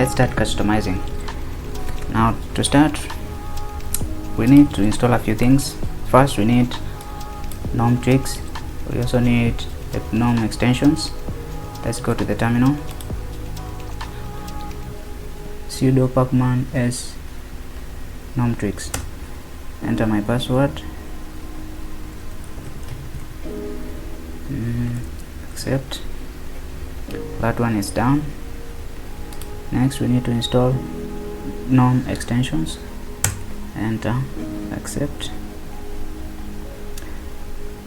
let's start customizing. Now to start, we need to install a few things. First, we need gnome-tweaks. We also need the gnome extensions. Let's go to the terminal. Sudo pacman s gnome-tweaks. Enter my password. Accept. That one is done. Next, we need to install gnome extensions. Enter. Accept.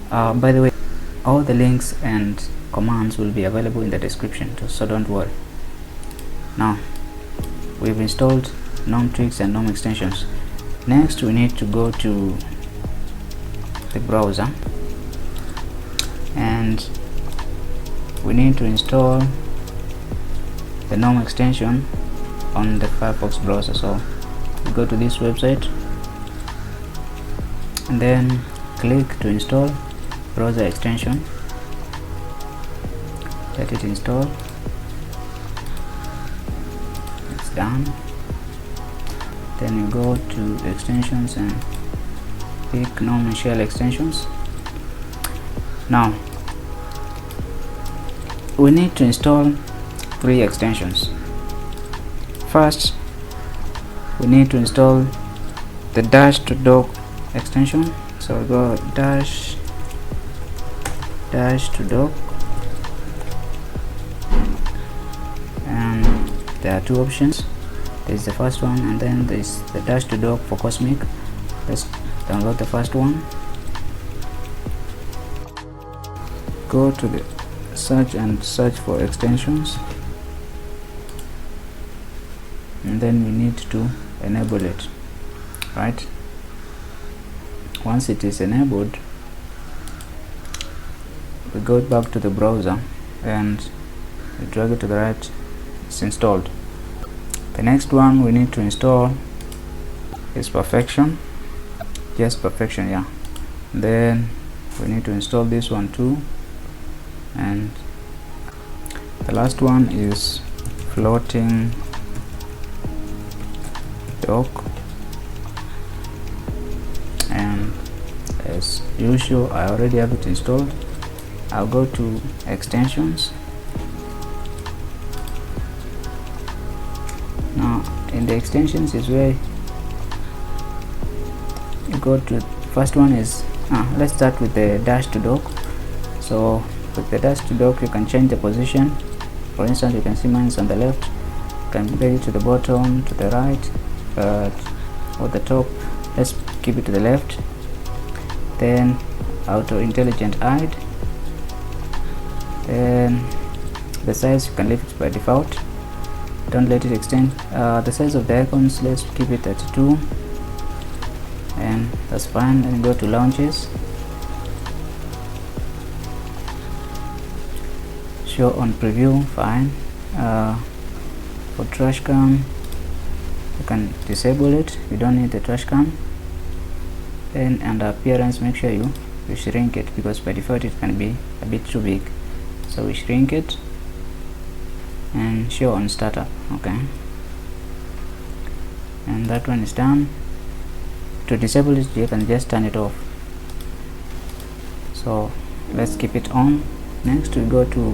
By the way, all the links and commands will be available in the description, so don't worry. Now we've installed gnome-tweaks and gnome extensions. Next, we need to go to the browser and we need to install the gnome extension on the Firefox browser. So we go to this website and then click to install browser extension. Let it install. It's done. Then you go to extensions and pick gnome-shell-extensions. Now we need to install 3 extensions. First, we need to install the dash to dock extension. So we go dash to dock, and there are 2 options. There's the first one, and then there's the dash to dock for Cosmic. Let's download the first one. Go to the search and search for extensions, and then we need to enable it. Right, once it is enabled, we go back to the browser and we drag it to the right. It's installed. The next one we need to install is Perfection. Yes, Perfection, yeah. Then we need to install this one too, and the last one is Floating Dock. And as usual, I already have it installed. I'll go to extensions. Now in the extensions is where you go to. First one is let's start with the dash to dock. So with the dash to dock, you can change the position. For instance, you can see mine is on the left. You can bring it to the bottom, to the right, or the top. Let's keep it to the left. Then auto intelligent hide. Then the size, you can leave it by default. Don't let it extend. The size of the icons, let's keep it at 2, and that's fine. Then go to launches. Show on preview, fine. For trash cam, you can disable it. You don't need the trash cam. Then under appearance, make sure you shrink it, because by default it can be a bit too big. So we shrink it and show on startup. Okay, and that one is done. To disable it, you can just turn it off. So let's keep it on. Next, we go to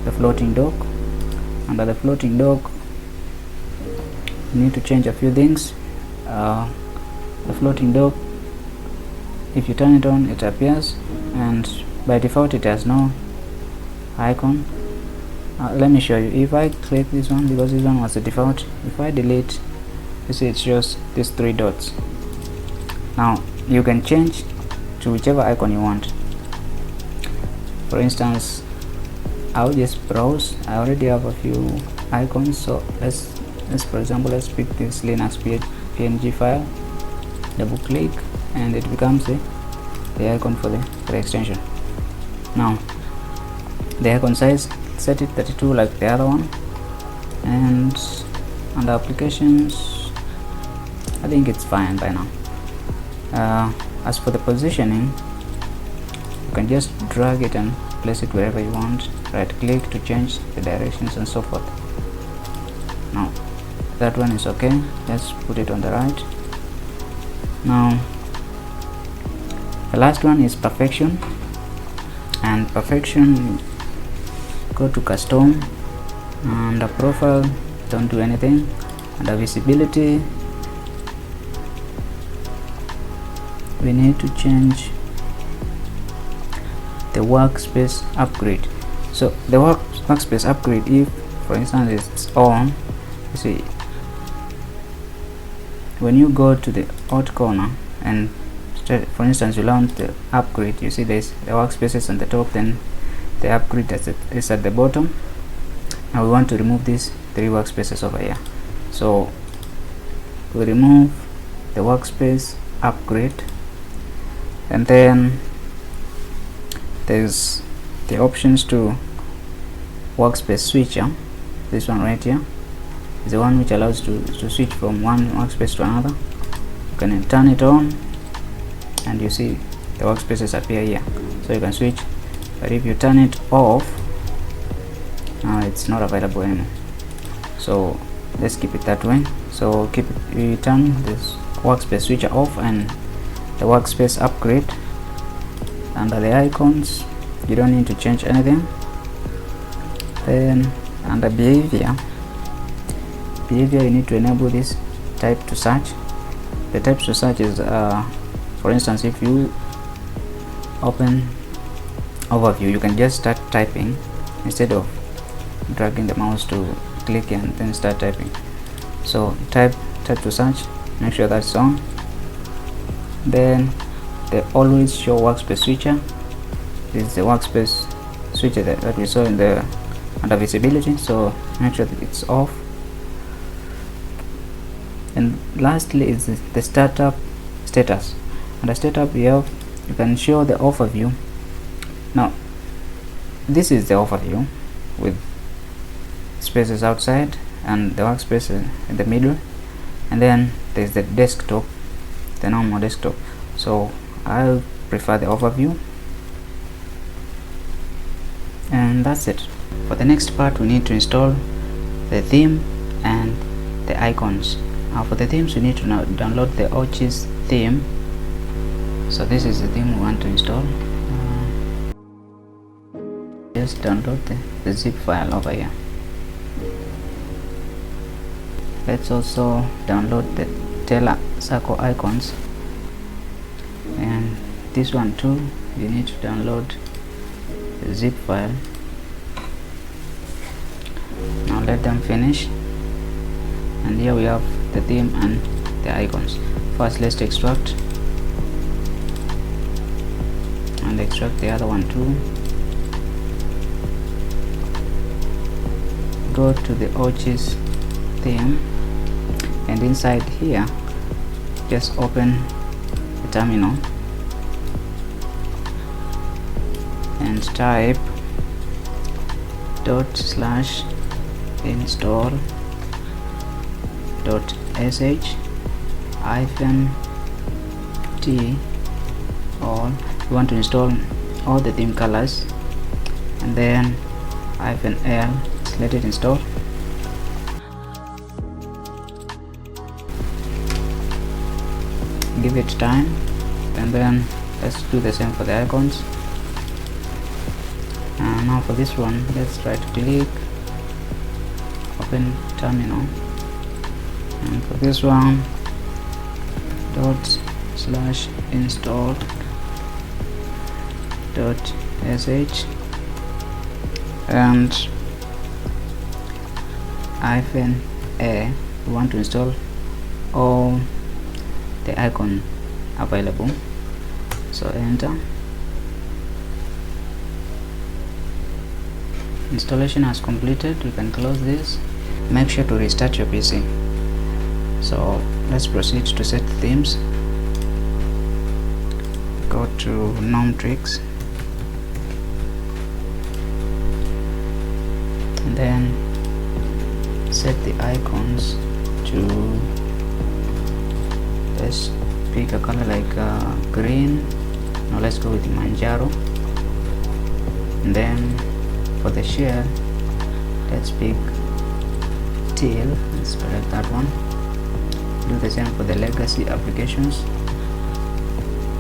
the floating dock. Under the floating dock, you need to change a few things. The floating dock, if you turn it on, it appears, and by default it has no icon. Let me show you. If I click this one, because this one was the default, if I delete, you see it shows these 3 dots. Now you can change to whichever icon you want. For instance, I'll just browse. I already have a few icons, so let's for example, let's pick this Linux PNG file, double click, and it becomes the icon for the extension. Now the icon size, set it 32 like the other one, and under applications, I think it's fine by now. As for the positioning, you can just drag it and place it wherever you want. Right click to change the directions and so forth. Now that one is okay. Let's put it on the right. Now the last one is perfection, and perfection, go to custom, and the profile, don't do anything, and the visibility, we need to change the workspace upgrade. So the workspace upgrade, if for instance it's on, you see when you go to the alt corner and for instance you launch the upgrade, you see there's the workspaces on the top, then the upgrade is at the bottom. Now we want to remove these 3 workspaces over here, so we remove the workspace upgrade, and then there's the options to workspace switcher. This one right here is the one which allows to switch from one workspace to another. You can turn it on and you see the workspaces appear here, so you can switch. But if you turn it off, it's not available anymore. So let's keep it that way. So we turn this workspace switcher off, and the workspace upgrade under the icons, you don't need to change anything. Then under behavior, you need to enable this type to search. The type to search is for instance, if you open overview, you can just start typing instead of dragging the mouse to click and then start typing. So type to search, make sure that's on. Then the always show workspace switcher, this is the workspace switcher that we saw in the under visibility, so make sure that it's off. And lastly is the startup status. Under startup, you can show the overview. Now this is the overview with spaces outside and the workspace in the middle, and then there's the desktop, the normal desktop. So I prefer the overview, and that's it. For the next part, we need to install the theme and the icons. Now for the themes, we need to now download the Orchis theme. So this is the theme we want to install. Just download the zip file over here. Let's also download the Tailor circle icons, and this one too, you need to download the zip file. Now let them finish, and here we have the theme and the icons. First let's extract and extract the other one too. Go to the Orchis theme, and inside here just open the terminal and type /install.sh-t all. You want to install all the theme colors, and then -l, let it install. Give it time, and then let's do the same for the icons. And now for this one, let's try to click, open terminal, and for this one /install.sh and -a. We want to install all the icon available, so enter. Installation has completed. You can close this. Make sure to restart your PC. So let's proceed to set themes. Go to gnome-tweaks, and then set the icons to, let's pick a color like green. Now let's go with Manjaro, and then for the share, let's pick tail. Let's select that one. Do the same for the legacy applications,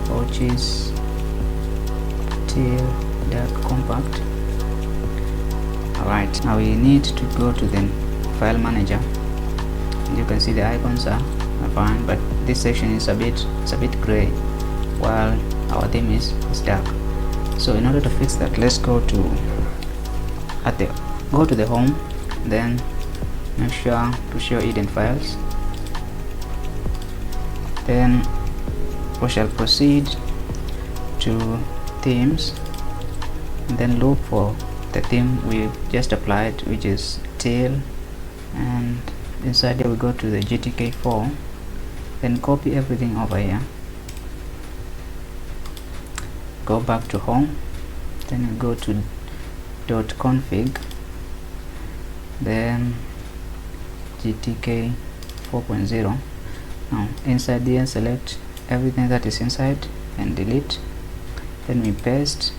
which is tail.compact. Alright, now we need to go to the file manager. You can see the icons are fine, but this section is a bit gray while our theme is dark. So in order to fix that, let's go to the home, then make sure to show hidden files. Then we shall proceed to themes and then look for the theme we just applied, which is tail, and inside there we go to the GTK4, then copy everything over here, go back to home, then we go to .config, then GTK 4.0. now inside there select everything that is inside and delete, then we paste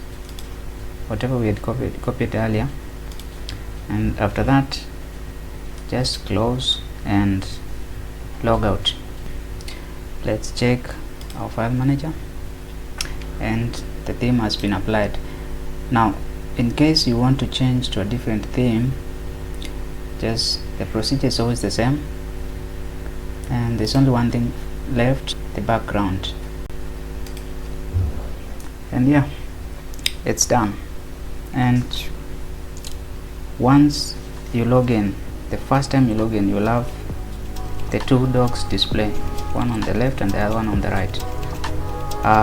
whatever we had copied earlier, and after that just close and log out. Let's check our file manager, and the theme has been applied. Now in case you want to change to a different theme, just the procedure is always the same, and there's only one thing left, the background. And yeah, it's done. And once you log in, the first time you log in, you'll have the two dogs display, one on the left and the other one on the right.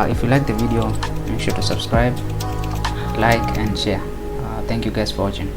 If you like the video, make sure to subscribe, like and share. Thank you guys for watching.